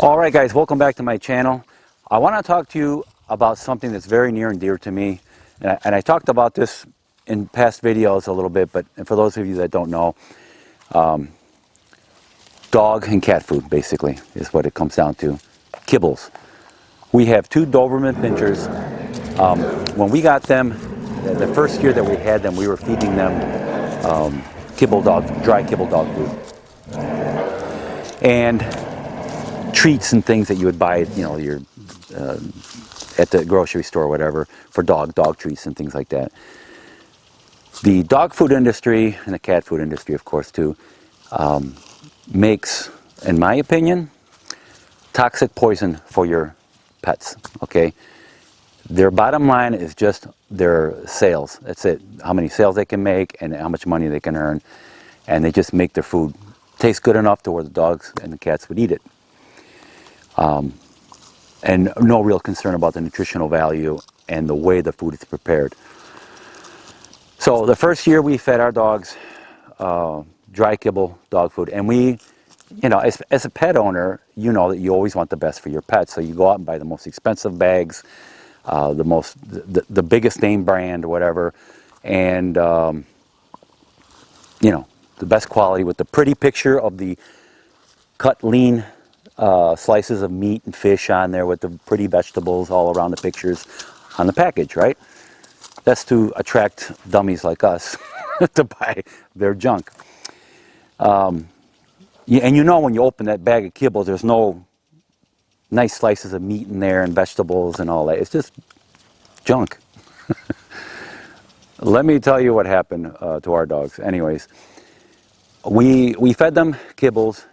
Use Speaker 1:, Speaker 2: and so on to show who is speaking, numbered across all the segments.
Speaker 1: Alright guys, welcome back to my channel. I want to talk to you about something that's very near and dear to me. And I talked about this in past videos a little bit, but for those of you that don't know, dog and cat food basically is what it comes down to. Kibbles. We have two Doberman pinchers. When we got them, the first year that we had them, we were feeding them dry kibble dog food. And treats and things that you would buy, you know, at the grocery store or whatever, for dog treats and things like that. The dog food industry, and the cat food industry of course too, makes, in my opinion, toxic poison for your pets, okay? Their bottom line is just their sales. That's it. How many sales they can make and how much money they can earn. And they just make their food taste good enough to where the dogs and the cats would eat it. And no real concern about the nutritional value and the way the food is prepared. So the first year we fed our dogs dry kibble dog food, and we, you know, as a pet owner, you know that you always want the best for your pets, so you go out and buy the most expensive bags, the biggest name brand or whatever, and you know, the best quality with the pretty picture of the cut lean slices of meat and fish on there with the pretty vegetables all around the pictures on the package, right? That's to attract dummies like us to buy their junk. And you know when you open that bag of kibbles, there's no nice slices of meat in there and vegetables and all that. It's just junk. Let me tell you what happened to our dogs. Anyways, we fed them kibbles,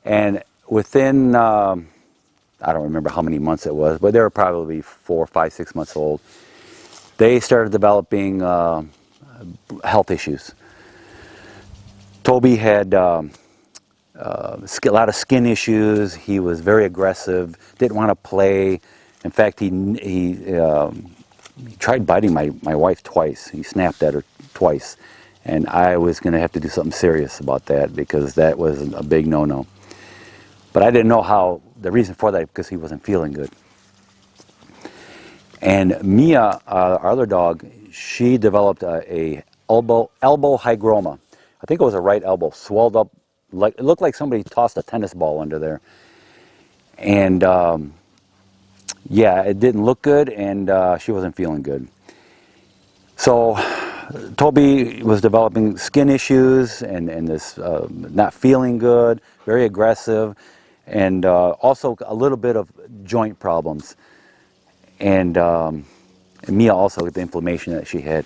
Speaker 1: and within, I don't remember how many months it was, but they were probably 4, 5, 6 months old. They started developing health issues. Toby had a lot of skin issues. He was very aggressive, didn't want to play. In fact, he tried biting my wife twice. He snapped at her twice. And I was going to have to do something serious about that because that was a big no-no. But I didn't know the reason for that, because he wasn't feeling good. And Mia, our other dog, she developed a elbow hygroma. I think it was a right elbow, swelled up, like it looked like somebody tossed a tennis ball under there. And yeah, it didn't look good, and she wasn't feeling good. So Toby was developing skin issues and this not feeling good, very aggressive, and also a little bit of joint problems. And Mia also with the inflammation that she had.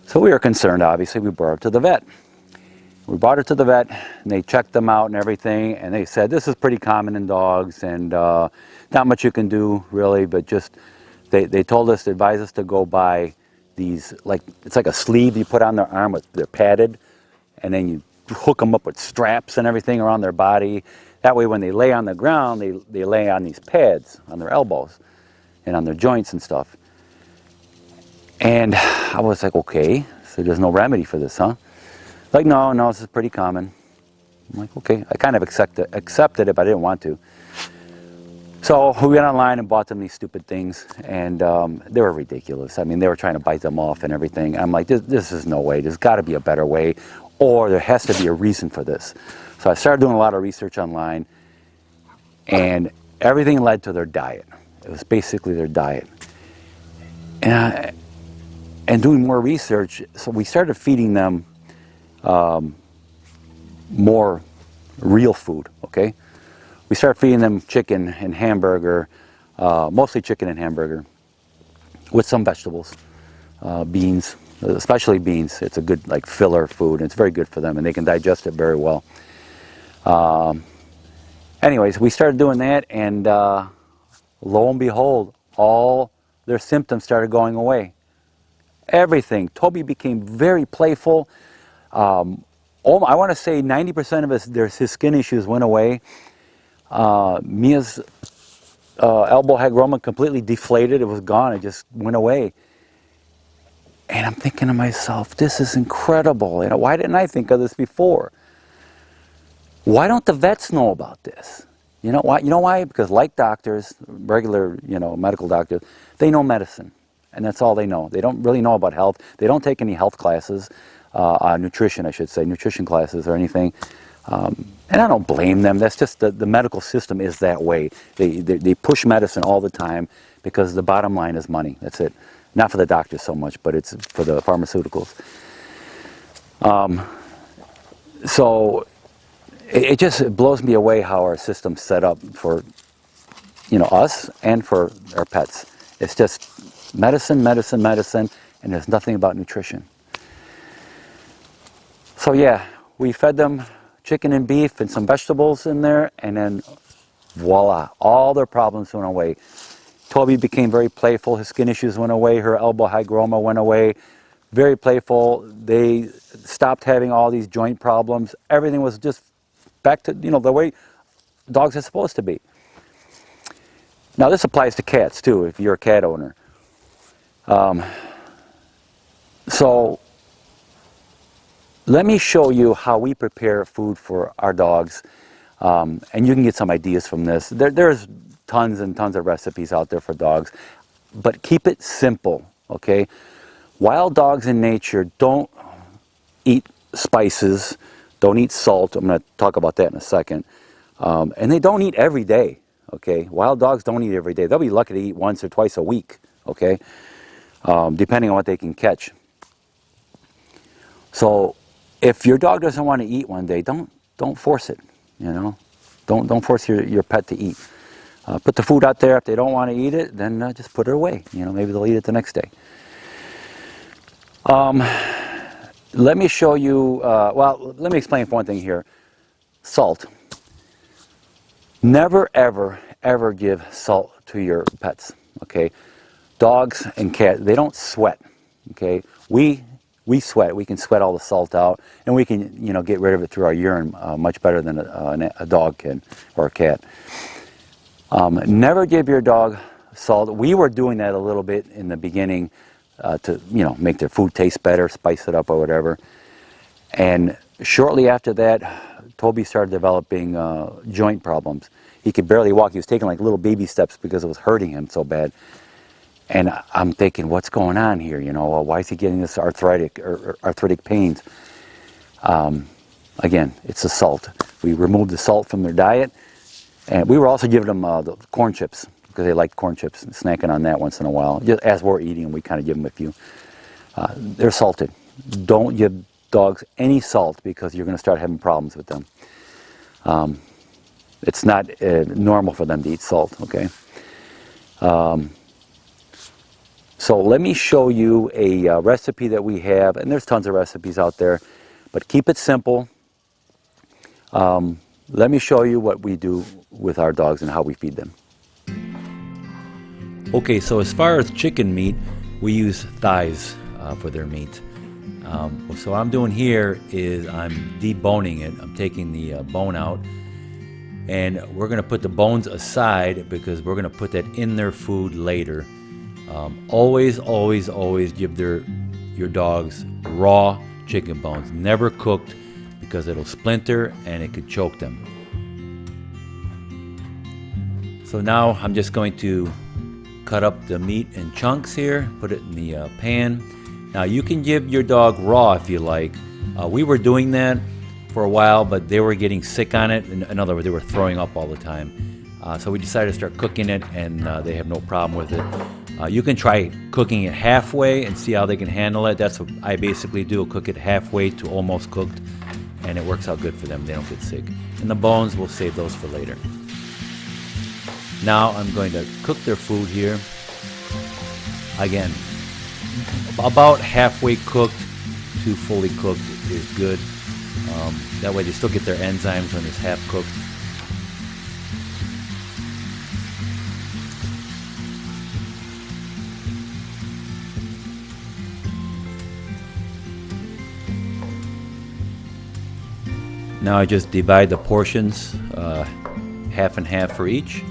Speaker 1: So we were concerned, obviously. We brought her to the vet. We brought her to the vet, and they checked them out and everything, and they said this is pretty common in dogs, and not much you can do really, but just they told us, they advised us to go buy these, like, it's like a sleeve you put on their arm, they're padded, and then you hook them up with straps and everything around their body. That way when they lay on the ground, they lay on these pads on their elbows and on their joints and stuff. And I was like, okay, so there's no remedy for this, huh? Like, no, this is pretty common. I'm like, okay. I kind of accepted it, but I didn't want to. So we went online and bought them these stupid things, and they were ridiculous. I mean, they were trying to bite them off and everything. I'm like, this is no way. There's got to be a better way, or there has to be a reason for this. So I started doing a lot of research online, and everything led to their diet. It was basically their diet. And doing more research, so we started feeding them more real food, okay? We started feeding them chicken and hamburger, mostly chicken and hamburger, with some vegetables, beans, especially beans. It's a good, like, filler food, and it's very good for them, and they can digest it very well. Anyways, we started doing that, and lo and behold, all their symptoms started going away. Everything. Toby became very playful. I want to say 90% of his skin issues went away. Mia's elbow hygroma completely deflated. It was gone. It just went away. And I'm thinking to myself, this is incredible. Why didn't I think of this before? Why don't the vets know about this? You know why? You know why? Because like doctors, regular, medical doctors, they know medicine, and that's all they know. They don't really know about health. They don't take any health classes, nutrition, I should say, nutrition classes or anything. And I don't blame them. That's just the medical system is that way. They push medicine all the time because the bottom line is money. That's it. Not for the doctors so much, but it's for the pharmaceuticals. So it just blows me away how our system's set up for us and for our pets. It's just medicine, medicine, medicine, and there's nothing about nutrition. So yeah, we fed them chicken and beef and some vegetables in there, and then voila, all their problems went away. Toby became very playful. His skin issues went away. Her elbow hygroma went away. Very playful. They stopped having all these joint problems. Everything was just back to, the way dogs are supposed to be. Now this applies to cats too, if you're a cat owner. So let me show you how we prepare food for our dogs, and you can get some ideas from this. There's tons and tons of recipes out there for dogs, but keep it simple, okay? Wild dogs in nature don't eat spices, don't eat salt. I'm going to talk about that in a second. And they don't eat every day, okay? Wild dogs don't eat every day. They'll be lucky to eat once or twice a week, okay? Depending on what they can catch. So if your dog doesn't want to eat one day, don't force it, Don't force your pet to eat. Put the food out there. If they don't want to eat it, then just put it away. Maybe they'll eat it the next day. Let me show you, let me explain one thing here. Salt. Never, ever, ever give salt to your pets, okay? Dogs and cats, they don't sweat, okay? We sweat. We can sweat all the salt out, and we can, get rid of it through our urine much better than a dog can or a cat. Never give your dog salt. We were doing that a little bit in the beginning to, make their food taste better, spice it up or whatever. And shortly after that, Toby started developing joint problems. He could barely walk. He was taking like little baby steps because it was hurting him so bad. And I'm thinking, what's going on here? Why is he getting this arthritic pains? Again, it's the salt. We removed the salt from their diet. And we were also giving them the corn chips because they liked corn chips, and snacking on that once in a while. Just as we're eating, we kind of give them a few. They're salted. Don't give dogs any salt because you're going to start having problems with them. It's not normal for them to eat salt, okay? So let me show you a recipe that we have, and there's tons of recipes out there, but keep it simple. Let me show you what we do with our dogs and how we feed them. Okay, so as far as chicken meat, we use thighs for their meat. So what I'm doing here is I'm deboning it. I'm taking the bone out, and we're going to put the bones aside because we're going to put that in their food later. Always, always, always give your dogs raw chicken bones, never cooked, because it'll splinter and it could choke them. So now I'm just going to cut up the meat in chunks here, put it in the pan. Now you can give your dog raw if you like. We were doing that for a while, but they were getting sick on it. In other words, they were throwing up all the time. So we decided to start cooking it, and they have no problem with it. You can try cooking it halfway and see how they can handle it. That's what I basically do. Cook it halfway to almost cooked, and it works out good for them. They don't get sick. And the bones, we'll save those for later. Now I'm going to cook their food here. Again, about halfway cooked to fully cooked is good. That way they still get their enzymes when it's half cooked. Now I just divide the portions, half and half for each.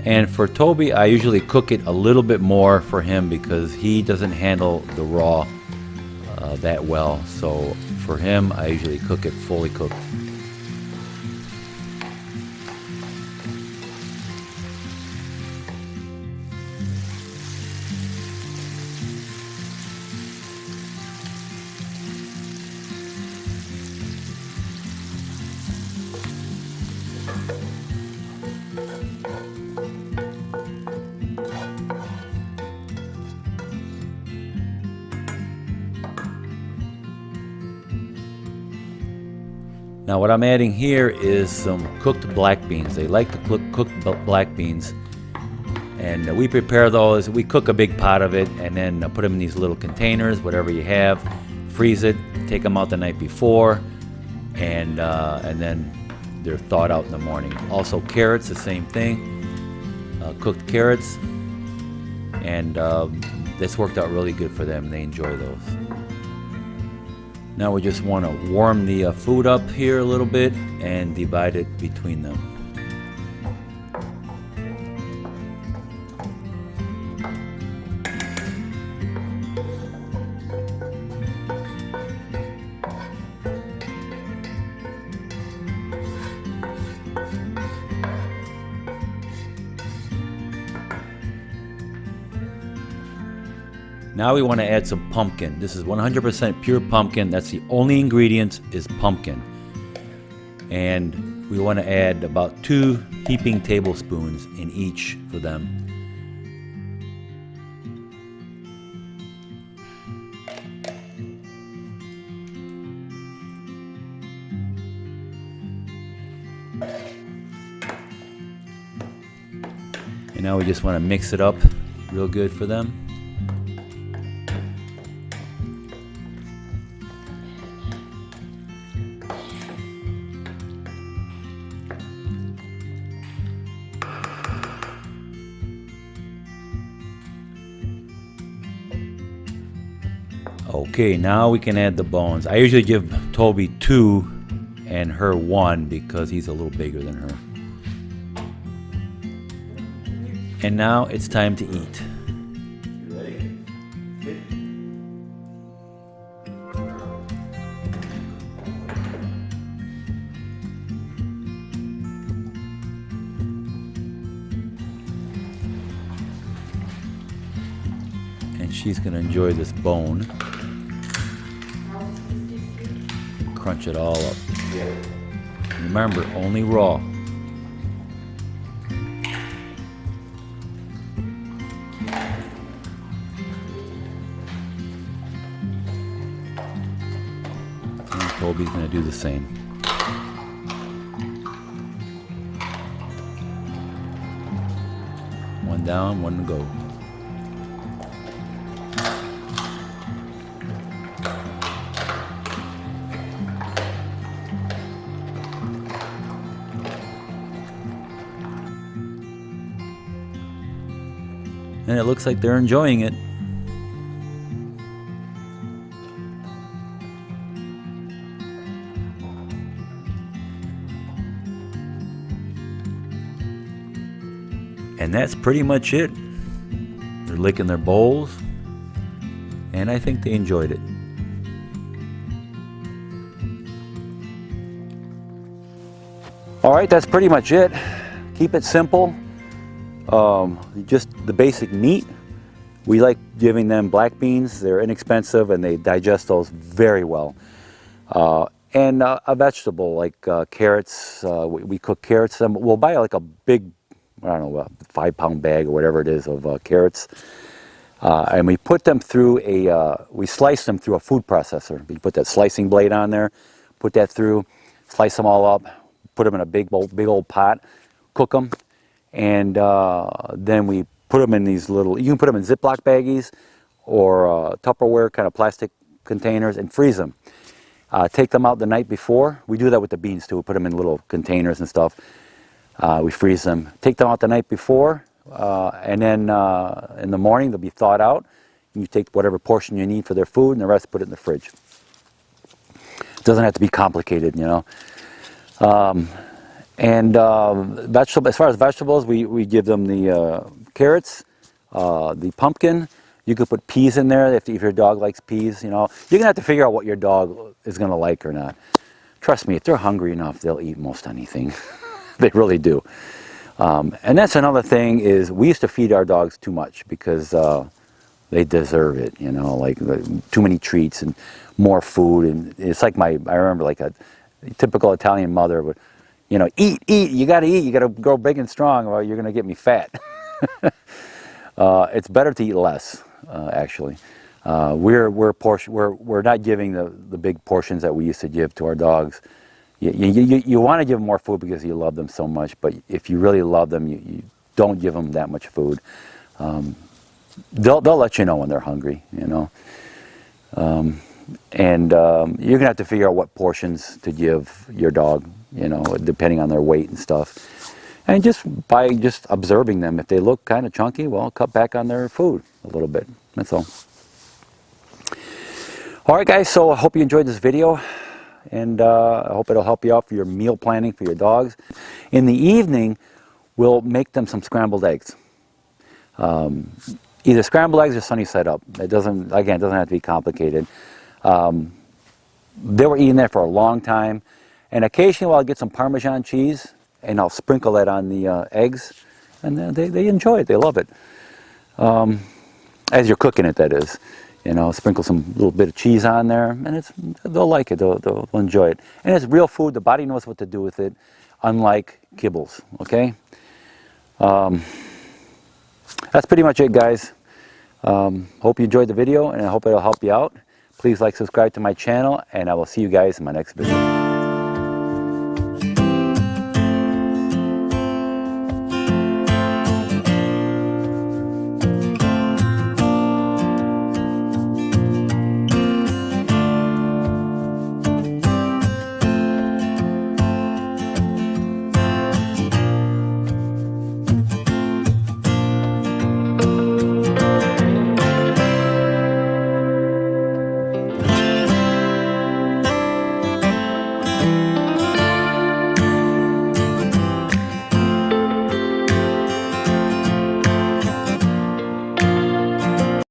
Speaker 1: And for Toby, I usually cook it a little bit more for him because he doesn't handle the raw that well. So for him, I usually cook it fully cooked. Now what I'm adding here is some cooked black beans. They like to cook black beans. And we prepare those, we cook a big pot of it and then put them in these little containers, whatever you have, freeze it, take them out the night before, and then they're thawed out in the morning. Also carrots, the same thing, cooked carrots, and this worked out really good for them. They enjoy those. Now we just want to warm the food up here a little bit and divide it between them. Now we want to add some pumpkin. This is 100% pure pumpkin. That's the only ingredient is pumpkin. And we want to add about 2 heaping tablespoons in each for them. And now we just want to mix it up real good for them. Okay, now we can add the bones. I usually give Toby 2 and her 1 because he's a little bigger than her. And now it's time to eat.
Speaker 2: You ready?
Speaker 1: And she's gonna enjoy this bone. Crunch it all up. Remember, only raw. And Toby's gonna do the same. One down, one to go. And it looks like they're enjoying it. And that's pretty much it. They're licking their bowls, and I think they enjoyed it. All right, that's pretty much it. Keep it simple. Just the basic meat. We like giving them black beans. They're inexpensive and they digest those very well. And a vegetable like carrots. We cook carrots. We'll buy like a big, I don't know, a 5-pound bag or whatever it is of carrots. And we put them through we slice them through a food processor. We put that slicing blade on there, put that through, slice them all up, put them in a big old pot, cook them. And then we put them in these little, you can put them in Ziploc baggies or Tupperware kind of plastic containers and freeze them. Take them out the night before. We do that with the beans too. We put them in little containers and stuff. We freeze them. Take them out the night before, and then in the morning they'll be thawed out. And you take whatever portion you need for their food and the rest put it in the fridge. It doesn't have to be complicated, you know. And as far as vegetables, we give them the carrots, the pumpkin. You could put peas in there if your dog likes peas. You know, you're gonna have to figure out what your dog is gonna like or not. Trust me, if they're hungry enough, they'll eat most anything. They really do. And that's another thing is we used to feed our dogs too much because they deserve it. You know, like too many treats and more food. And it's like I remember like a typical Italian mother would, you know, eat, you got to eat, you got to grow big and strong, or you're going to get me fat. It's better to eat less, actually. We're not giving the big portions that we used to give to our dogs. You want to give them more food because you love them so much, but if you really love them, you don't give them that much food. They'll let you know when they're hungry, you know. And you're gonna have to figure out what portions to give your dog, you know, depending on their weight and stuff. And just by observing them, if they look kind of chunky, well, cut back on their food a little bit. That's all. All right, guys. So I hope you enjoyed this video, and I hope it'll help you out for your meal planning for your dogs. In the evening, we'll make them some scrambled eggs. Either scrambled eggs or sunny side up. It doesn't have to be complicated. They were eating that for a long time, and occasionally I'll get some Parmesan cheese and I'll sprinkle that on the eggs, and they enjoy it. They love it. As you're cooking it, that is. You know, sprinkle some little bit of cheese on there, and they'll like it. They'll enjoy it. And it's real food. The body knows what to do with it, unlike kibbles. Okay. That's pretty much it, guys. Hope you enjoyed the video, and I hope it'll help you out. Please like, subscribe to my channel, and I will see you guys in my next video.